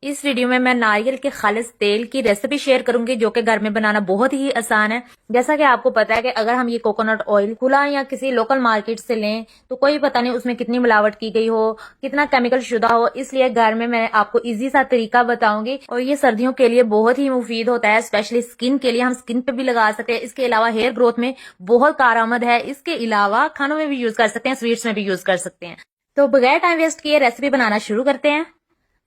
इस वीडियो में मैं नारियल के खालिस तेल की रेसिपी शेयर करूंगी जो कि घर में बनाना बहुत ही आसान है। जैसा कि आपको पता है कि अगर हम ये कोकोनट ऑयल खुला या किसी लोकल मार्केट से लें तो कोई पता नहीं उसमें कितनी मिलावट की गई हो, कितना केमिकल शुदा हो। इसलिए घर में मैं आपको इजी सा तरीका बताऊंगी और ये सर्दियों के लिए बहुत ही मुफीद होता है, स्पेशली स्किन के लिए। हम स्किन पे भी लगा सकते हैं। इसके अलावा हेयर ग्रोथ में बहुत कारआमद है। इसके अलावा खानों में भी यूज कर सकते हैं, स्वीट्स में भी यूज कर सकते हैं। तो बगैर टाइम वेस्ट किए रेसिपी बनाना शुरू करते हैं।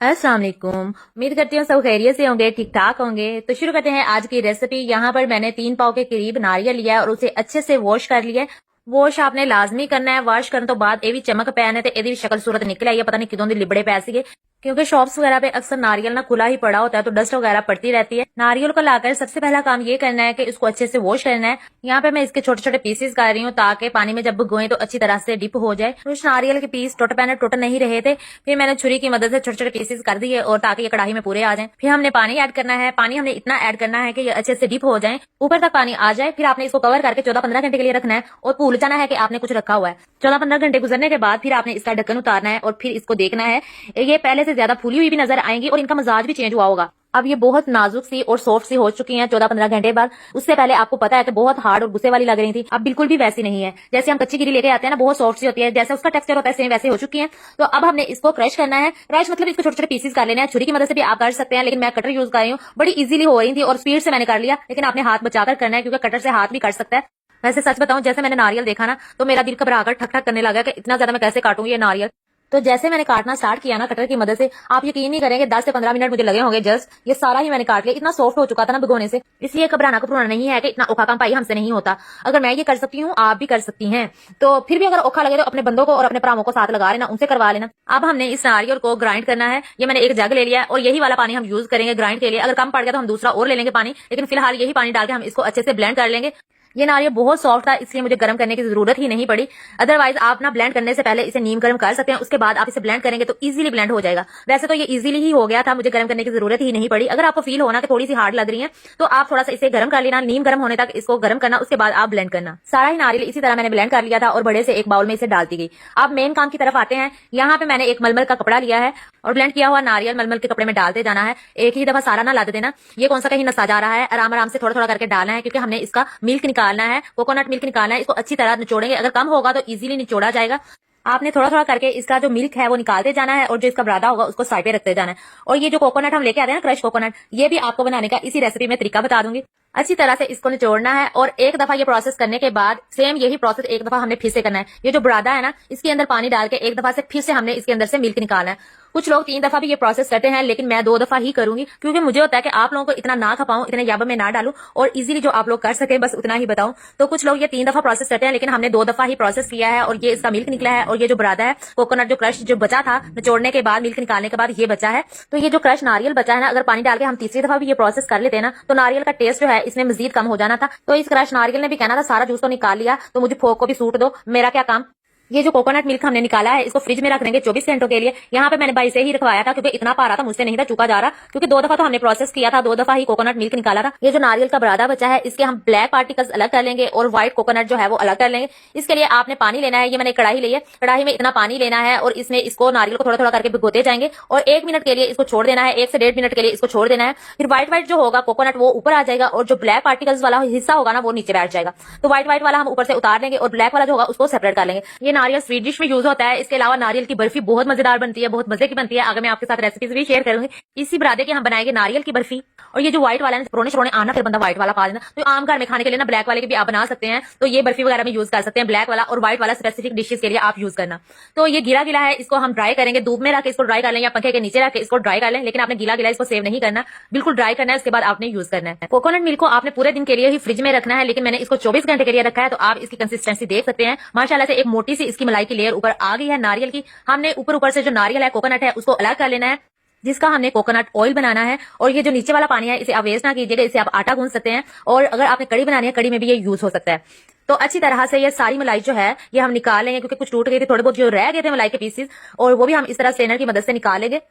अस्सलाम वालेकुम, उम्मीद करती हूँ सब खैरियत से होंगे, ठीक ठाक होंगे। तो शुरू करते हैं आज की रेसिपी। यहाँ पर मैंने 3 पाव के करीब नारियल लिया है और उसे अच्छे से वॉश कर लिया है। वॉश आपने लाजमी करना है। वॉश करने तो बाद ये भी चमक पैने ते एदी शक्ल सूरत निकल आई है, पता नहीं किदों दी लिबड़े पै सीगे, क्योंकि शॉप्स वगैरह पे अक्सर नारियल ना खुला ही पड़ा होता है तो डस्ट वगैरह पड़ती रहती है। नारियल को लाकर सबसे पहला काम ये करना है कि इसको अच्छे से वॉश करना है। यहाँ पे मैं इसके छोटे छोटे पीसेस कर रही हूँ ताकि पानी में जब भिगोएं तो अच्छी तरह से डिप हो जाए। कुछ नारियल के पीस टूट नहीं रहे थे, फिर मैंने छुरी की मदद से छोटे छोटे पीसेस कर दिए और ताकि ये कढ़ाई में पूरे आ जाए। फिर हमने पानी ऐड करना है। पानी हमने इतना ऐड करना है कि ये अच्छे से डिप हो जाए, ऊपर तक पानी आ जाए। फिर आपने इसको कवर करके 14-15 घंटे के लिए रखना है और भूल जाना है कि आपने कुछ रखा हुआ है। 14-15 घंटे गुजरने के बाद फिर आपने इसका ढक्कन उतारना है और फिर इसको देखना है। ये पहले से ज्यादा फूली हुई भी नजर आएंगी और इनका मजाज भी चेंज हुआ होगा। अब ये बहुत नाजुक सी और सॉफ्ट सी हो चुकी हैं 14-15 घंटे बाद। उससे पहले आपको पता है कि बहुत हार्ड और गुस्से वाली लग रही थी, अब बिल्कुल भी वैसी नहीं है। जैसे हम कच्ची गिरी लेके आते हैं ना, बहुत सॉफ्ट सी होती है, जैसे उसका टेक्सचर होता है सेम वैसे हो चुकी है। तो अब हमने इसको क्रश करना है। क्रश मतलब इसको छोटे छोटे पीसेस कर लेना है। छुरी की मदद से भी आप कर सकते हैं, लेकिन मैं कटर यूज कर रही हूँ। बड़ी इजीली हो रही थी और स्पीड से मैंने कर लिया, लेकिन आपने हाथ बचाकर करना है क्योंकि कटर से हाथ भी कट सकता है। वैसे सच बताऊं, जैसे मैंने नारियल देखा ना तो मेरा दिल घबराकर ठक ठक करने लगा कि इतना ज्यादा मैं कैसे काटूंगी ये नारियल। तो जैसे मैंने काटना स्टार्ट किया ना कटर की मदद से, आप यकीन नहीं करेंगे 10 से 15 मिनट मुझे लगे होंगे जस्ट। ये सारा ही मैंने काट लिया। इतना सॉफ्ट हो चुका था ना भिगोने से, इसलिए घबराना नहीं है कि इतना औखा काम पाई हमसे नहीं होता। अगर मैं ये कर सकती हूँ आप भी कर सकती हैं। तो फिर भी अगर औखा लगे तो अपने बंदों को और अपने भरावों को साथ लगा लेना, उनसे करवा लेना। अब हमने इस नारियल को ग्राइंड करना है। ये मैंने एक जग ले लिया है और यही वाला पानी हम यूज करेंगे ग्राइंड के लिए। अगर कम पड़ गया तो हम दूसरा और ले लेंगे पानी, लेकिन फिलहाल यही पानी डाल के हम इसको अच्छे से ब्लेंड कर लेंगे। ये नारियल बहुत सॉफ्ट था इसलिए मुझे गर्म करने की जरूरत ही नहीं पड़ी। अदरवाइज आप ना ब्लेंड करने से पहले इसे नीम गर्म कर सकते हैं, उसके बाद आप इसे ब्लेंड करेंगे तो इजीली ब्लेंड हो जाएगा। वैसे तो ये इजीली ही हो गया था, मुझे गर्म करने की जरूरत ही नहीं पड़ी। अगर आपको फील होना कि थोड़ी सी हार्ड लग रही है तो आप थोड़ा सा इसे गर्म कर लेना, नीम गर्म होने तक इसको गर्म करना, उसके बाद आप ब्लेंड करना। सारा ही नारियल इसी तरह मैंने ब्लेंड कर लिया था और बड़े से एक बाउल में इसे डालती गई। अब मेन काम की तरफ आते हैं। यहाँ पे मैंने एक मलमल का कपड़ा लिया है और ब्लेंड किया हुआ नारियल मलमल के कपड़े में डालते जाना है। एक ही दफा सारा ना लाद देना, ये कौन सा कहीं नसा जा रहा है, आराम आराम से थोड़ा थोड़ा करके डालना है क्योंकि हमने इसका मिल्क निकालना है, कोकोनट मिल्क निकालना है। इसको अच्छी तरह निचोड़ेंगे, अगर कम होगा तो इजीली निचोड़ा जाएगा। आपने थोड़ा थोड़ा करके इसका जो मिल्क है वो निकालते जाना है और जो इसका बरादा होगा उसको साइड पे रखते जाना है। और ये जो कोकोनट हम लेके आते हैं ना, क्रश कोकोनट, ये भी आपको बनाने का इसी रेसिपी में तरीका बता दूंगी। अच्छी तरह से इसको निचोड़ना है और एक दफा ये प्रोसेस करने के बाद सेम यही प्रोसेस एक दफा हमने फिर से करना है। ये जो बरादा है ना, इसके अंदर पानी डाल के एक दफा से फिर से हमने इसके अंदर से मिल्क निकालना है। कुछ लोग 3 दफा भी ये प्रोसेस करते हैं, लेकिन मैं 2 दफा ही करूंगी क्योंकि मुझे होता है कि आप लोगों को इतना ना खपाऊं, इतने याब में ना डालूं और इजीली जो आप लोग कर सके बस उतना ही बताऊं। तो कुछ लोग ये 3 दफा प्रोसेस करते हैं, लेकिन हमने 2 दफा ही प्रोसेस किया है और ये इसका मिल्क निकला है। और ये जो बरादा है कोकोनट जो क्रश जो बचा था निचोड़ने के बाद, मिल्क निकालने के बाद ये बचा है। तो ये जो क्रश नारियल बचा है ना, अगर पानी डाल के हम तीसरी दफा भी ये प्रोसेस कर लेते हैं ना तो नारियल का टेस्ट जो है इसमें मजीद कम हो जाना था। तो इस क्रश नारियल ने भी कहना था सारा जूस तो निकाल लिया तो मुझे फोक को भी सूट दो, मेरा क्या काम। ये जो कोकोनट मिल्क हमने निकाला है इसको फ्रिज में रख देंगे 24 घंटों के लिए। यहाँ पे मैंने भाई से ही रखवाया था क्योंकि इतना पारा था मुझसे नहीं था चुका जा रहा, क्योंकि 2 दफा तो हमने प्रोसेस किया था, 2 दफा ही कोकोनट मिल्क निकाला था। ये जो नारियल का बरादा बचा है इसके हम ब्लैक पार्टिकल्स अलग कर लेंगे और व्हाइट कोकोनट जो है वो अलग कर लेंगे। इसके लिए आपने पानी लेना है। ये मैंने कढ़ाई ली है, कढ़ाई में इतना पानी लेना है और इसमें इसको नारियल को थोड़ा थोड़ा करके भिगोते जाएंगे और 1 मिनट के लिए इसको छोड़ देना है, 1 से 1.5 मिनट के लिए इसको छोड़ देना है। फिर व्हाइट व्हाइट जो होगा कोकोनट वो ऊपर आ जाएगा और जो ब्लैक पार्टिकल्स वाला हिस्सा होगा ना वो नीचे बैठ जाएगा। तो व्हाइट व्हाइट वाला हम ऊपर से उतार लेंगे और ब्लैक वाला जो होगा उसको सेपरेट कर लेंगे। ये नारियल स्वीट डिश में यूज होता है। इसके अलावा नारियल की बर्फी बहुत मजेदार बनती है, बहुत मजे की बनती है। आगे मैं आपके साथ रेसिपीज भी शेयर करूंगी। इसी बरादे की हम बनाएंगे नारियल की बर्फी। और ये जो व्हाइट वाला है पुराने शरोने आना फिर बंदा व्हाइट वाला पा लेना। तो आम घर में खाने के लिए ना ब्लैक वाले के भी आप बना सकते हैं, तो ये बर्फी वगैरह में यूज कर सकते हैं। ब्लैक वाला और व्हाइट वाला स्पेसिफिक डिशेज के लिए आप यूज करना। तो ये गीला गीला है, इसको हम ड्राई करेंगे, धूप में रख के इसको ड्राई कर लें या पंखे के नीचे रख के इसको ड्राई कर लें, लेकिन आपने गीला गीला इसको सेव नहीं करना, बिल्कुल ड्राई करना है, उसके बाद आपने यूज करना है। कोकोनट मिल्क को आपने पूरे दिन के लिए ही फ्रिज में रखना है, लेकिन मैंने इसको 24 घंटे के लिए रखा है। तो आप इसकी कंसिस्टेंसी देख सकते हैं, माशाल्लाह से एक मोटी सी इसकी मलाई की लेयर ऊपर आ गई है नारियल की। हमने ऊपर से जो नारियल है कोकोनट है उसको अलग कर लेना है, जिसका हमने कोकोनट ऑयल बनाना है। और ये जो नीचे वाला पानी है इसे आप वेस्ट ना कीजिएगा, इसे आप आटा गूंथ सकते हैं और अगर आपने कड़ी बनानी है कड़ी में भी ये यूज हो सकता है। तो अच्छी तरह से ये सारी मलाई जो है ये हम निकाल लेंगे क्योंकि कुछ टूट गए थे, थोड़े बहुत जो रह गए थे मलाई के पीसेस, और वो भी हम इस तरह स्ट्रेनर की मदद से निकाल लेंगे।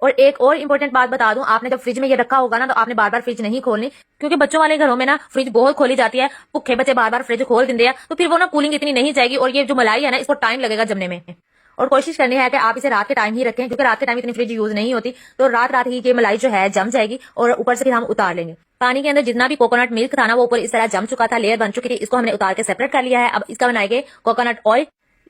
और एक और इंपॉर्टेंट बात बता दूं, आपने जब फ्रिज में ये रखा होगा ना तो आपने बार बार फ्रिज नहीं खोलनी, क्योंकि बच्चों वाले घरों में ना फ्रिज बहुत खोली जाती है। भुखे बच्चे बार बार फ्रिज खोल देंगे तो फिर वो ना कूलिंग इतनी नहीं जाएगी और ये जो मलाई है ना इसको टाइम लगेगा जमने में। और कोशिश करनी है कि आप इसे रात के टाइम ही रखें, क्योंकि रात के टाइम इतनी फ्रिज यूज नहीं होती, तो रात ही ये मलाई जो है जम जाएगी और ऊपर से फिर हम उतार लेंगे। पानी के अंदर जितना भी कोकोनट मिल्क था ना वो ऊपर इस तरह जम चुका था, लेयर बन चुकी थी, इसको हमने उतार के सेपरेट कर लिया है। अब इसका बनाएंगे कोकोनट ऑयल।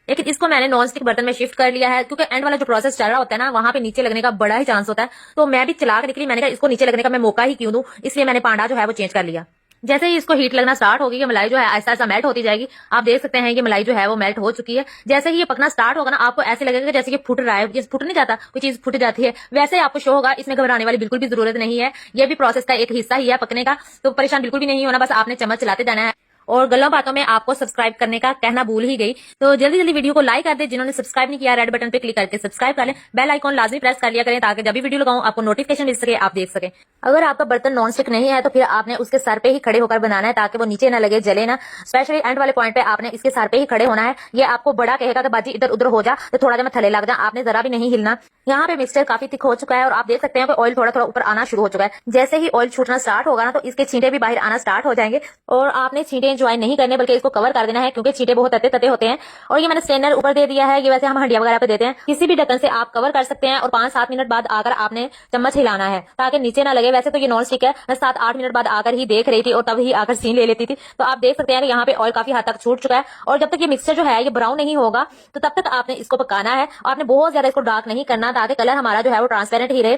लेकिन इसको मैंने नॉन स्टिक बर्तन में शिफ्ट कर लिया है, क्योंकि एंड वाला जो प्रोसेस चल रहा होता है ना वहां पे नीचे लगने का बड़ा ही चांस होता है। तो मैं भी चला के निकली, मैंने कहा इसको नीचे लगने का मैं मौका ही क्यों दूं, इसलिए मैंने पांडा जो है वो चेंज कर लिया। जैसे ही इसको हीट लगना स्टार्ट होगी, ये मलाई जो है ऐसा ऐसा मेल्ट होती जाएगी। आप देख सकते हैं ये मलाई जो है वो मेल्ट हो चुकी है। जैसे ही ये पकना स्टार्ट होगा ना आपको ऐसे लगेगा जैसे कि फुट रहा है, जैसे फुट नहीं जाता कोई चीज फुट जाती है, वैसे आपको शो होगा। इसमें घबराने वाली बिल्कुल भी जरूरत नहीं है, ये भी प्रोसेस का एक हिस्सा ही है पकने का, तो परेशान बिल्कुल भी नहीं होना, बस आपने चम्मच चलाते जाना है। और गल्लों बातों में आपको सब्सक्राइब करने का कहना भूल ही गई, तो जल्दी जल्दी वीडियो को लाइक कर दे। जिन्होंने सब्सक्राइब नहीं किया रेड बटन पे क्लिक करके सब्सक्राइब कर लें, बेल आइकॉन लाजमी प्रेस कर लिया करें ताकि जब भी वीडियो लगाऊं आपको नोटिफिकेशन मिल सके, आप देख सके। अगर आपका बर्तन नॉन स्टिक नहीं है तो फिर आपने उसके सर पे ही खड़े होकर बनाना है ताकि वो नीचे ना लगे, जले ना। स्पेशली एंड वाले पॉइंट पे आपने इसके सर पे ही खड़े होना है। ये आपको बड़ा कहेगा कि बाजी इधर उधर हो जा, तो थोड़ा जब थले लग जा, आपने जरा भी नहीं हिलना। यहाँ पे मिक्सचर काफी थिक हो चुका है और आप देख सकते हैं कि ऑयल थोड़ा थोड़ा ऊपर आना शुरू हो चुका है। जैसे ही ऑयल छूटना स्टार्ट होगा ना तो इसके छींटे भी बाहर आना स्टार्ट हो जाएंगे। और आपने छींटे एंजॉय नहीं करने बल्कि इसको कवर कर देना है, क्योंकि छींटे बहुत तते तते होते हैं। और ये मैंने स्ट्रेनर ऊपर दे दिया है, ये वैसे हम हंडिया वगैरह पे देते हैं, किसी भी ढक्कन से आप कवर कर सकते हैं। और 5-7 मिनट बाद आकर आपने चम्मच हिलाना है ताकि नीचे ना लगे। वैसे तो ये नॉन स्टिक है, मैं 7-8 मिनट बाद आकर ही देख रही थी और तब ही आकर सीन ले लेती थी। तो आप देख सकते हैं कि यहाँ पे ऑयल काफी हद तक छूट चुका है। और जब तक ये मिक्सचर जो है ये ब्राउन नहीं होगा तो तब तक आपने इसको पकाना है। आपने बहुत ज्यादा इसको डार्क नहीं करना ताकि कलर हमारा जो है वो ट्रांसपेरेंट ही रहे।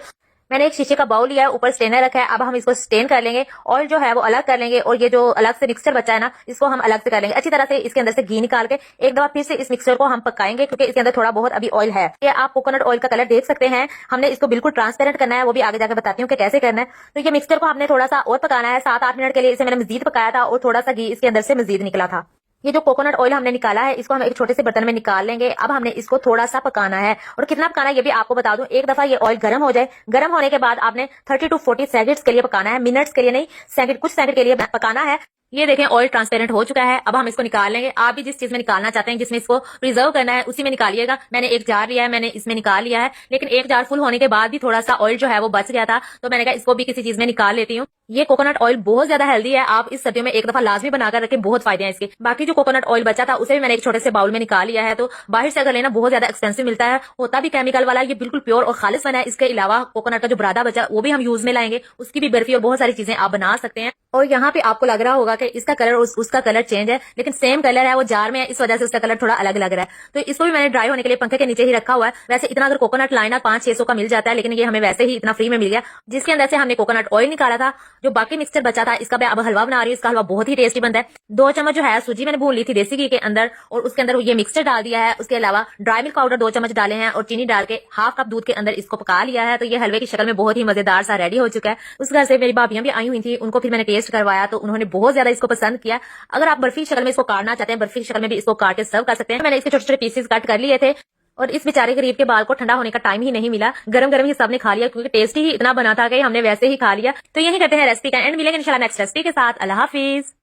मैंने एक शीशे का बाउल लिया है, ऊपर स्टेनर रखा है। अब हम इसको स्टेन कर लेंगे, ऑयल जो है वो अलग कर लेंगे और ये जो अलग से मिक्सचर बचा है ना इसको हम अलग से कर लेंगे। अच्छी तरह से इसके अंदर से घी निकाल के एक दफा फिर से इस मिक्सचर को हम पकाएंगे, क्योंकि इसके अंदर थोड़ा बहुत अभी ऑयल है। ये आप कोकोनट ऑयल का कलर देख सकते हैं, हमने इसको बिल्कुल ट्रांसपेरेंट करना है, वो भी आगे जाकर बताती हूँ कि कैसे करना है। तो ये मिक्सचर को हमने थोड़ा सा और पकाना है 7-8 मिनट के लिए। इसे मैंने मजीद पकाया था और थोड़ा सा घी इसके अंदर से मजीद निकला था। ये जो कोकोनट ऑयल हमने निकाला है इसको हम एक छोटे से बर्तन में निकाल लेंगे। अब हमने इसको थोड़ा सा पकाना है, और कितना पकाना है ये भी आपको बता दूं। एक दफा ये ऑयल गर्म हो जाए, गर्म होने के बाद आपने 30 to 40 सेकंड्स के लिए पकाना है, मिनट्स के लिए नहीं, सेकंड, कुछ सेकंड के लिए पकाना है। ये देखें ऑयल ट्रांसपेरेंट हो चुका है। अब हम इसको निकाल लेंगे। आप भी जिस चीज में निकालना चाहते हैं, जिसमें इसको प्रिजर्व करना है, उसी में निकालिएगा। मैंने एक जार लिया है, मैंने इसमें निकाल लिया है, लेकिन एक जार फुल होने के बाद भी थोड़ा सा ऑयल जो है वो बच गया था, तो मैंने कहा इसको भी किसी चीज में निकाल लेती हूँ। ये कोकोनट ऑयल बहुत ज्यादा हेल्दी है, आप इस सर्दियों में एक दफा लाजमी बनाकर रखें, बहुत फायदे हैं इसके। बाकी जो कोकोनट ऑयल बचा था उसे भी मैंने एक छोटे से बाउल में निकाल लिया है। तो बाहर से अगर लेना बहुत ज्यादा एक्सपेंसिव मिलता है, होता भी केमिकल वाला, ये बिल्कुल प्योर और खालिस बना है। इसके अलावा कोकोनट का जो बुरादा बचा वो भी हम यूज में लाएंगे, उसकी भी बर्फी और बहुत सारी चीजें आप बना सकते हैं। और यहाँ पे आपको लग रहा होगा कि इसका कलर उसका कलर चेंज है, लेकिन सेम कलर है, वो जार में है, इस वजह से उसका कलर थोड़ा अलग लग रहा है। तो इसको भी मैंने ड्राई होने के लिए पंखे के नीचे ही रखा हुआ है। वैसे इतना अगर कोकोनट लाइनर 500-600 का मिल जाता है, लेकिन ये हमें वैसे ही इतना फ्री में मिल गया, जिसके अंदर से हमने कोकोनट ऑयल निकाला था। जो बाकी मिक्सचर बचा था इसका मैं अब हलवा बना रही हूँ। इसका हलवा बहुत ही टेस्टी बनता है। 2 चम्मच जो है सूजी मैंने भून ली थी देसी घी के अंदर, और उसके अंदर ये मिक्सचर डाल दिया है। उसके अलावा ड्राई मिल्क पाउडर 2 चम्मच डाले हैं और चीनी डाल के हाफ कप दूध के अंदर इसको पका लिया है। तो ये हलवे की शक्ल में बहुत ही मजेदार सा रेडी हो चुका है। उस घर से मेरी भाभियां भी आई हुई थी, उनको फिर मैंने टेस्ट करवाया तो उन्होंने बहुत ज्यादा इसको पसंद किया। अगर आप बर्फी शक्ल में इसको काटना चाहते हैं, बर्फी शक्ल में भी इसको काट के सर्व कर सकते हैं। मैंने इसके छोटे छोटे पीसेस कट कर लिए थे, और इस बेचारे गरीब के बाल को ठंडा होने का टाइम ही नहीं मिला, गरम गरम ही सबने खा लिया, क्योंकि टेस्टी ही इतना बना था कि हमने वैसे ही खा लिया। तो यही करते हैं रेसिपी का एंड। मिलेंगे इंशाल्लाह नेक्स्ट रेसिपी के साथ। अल्लाह हाफिज।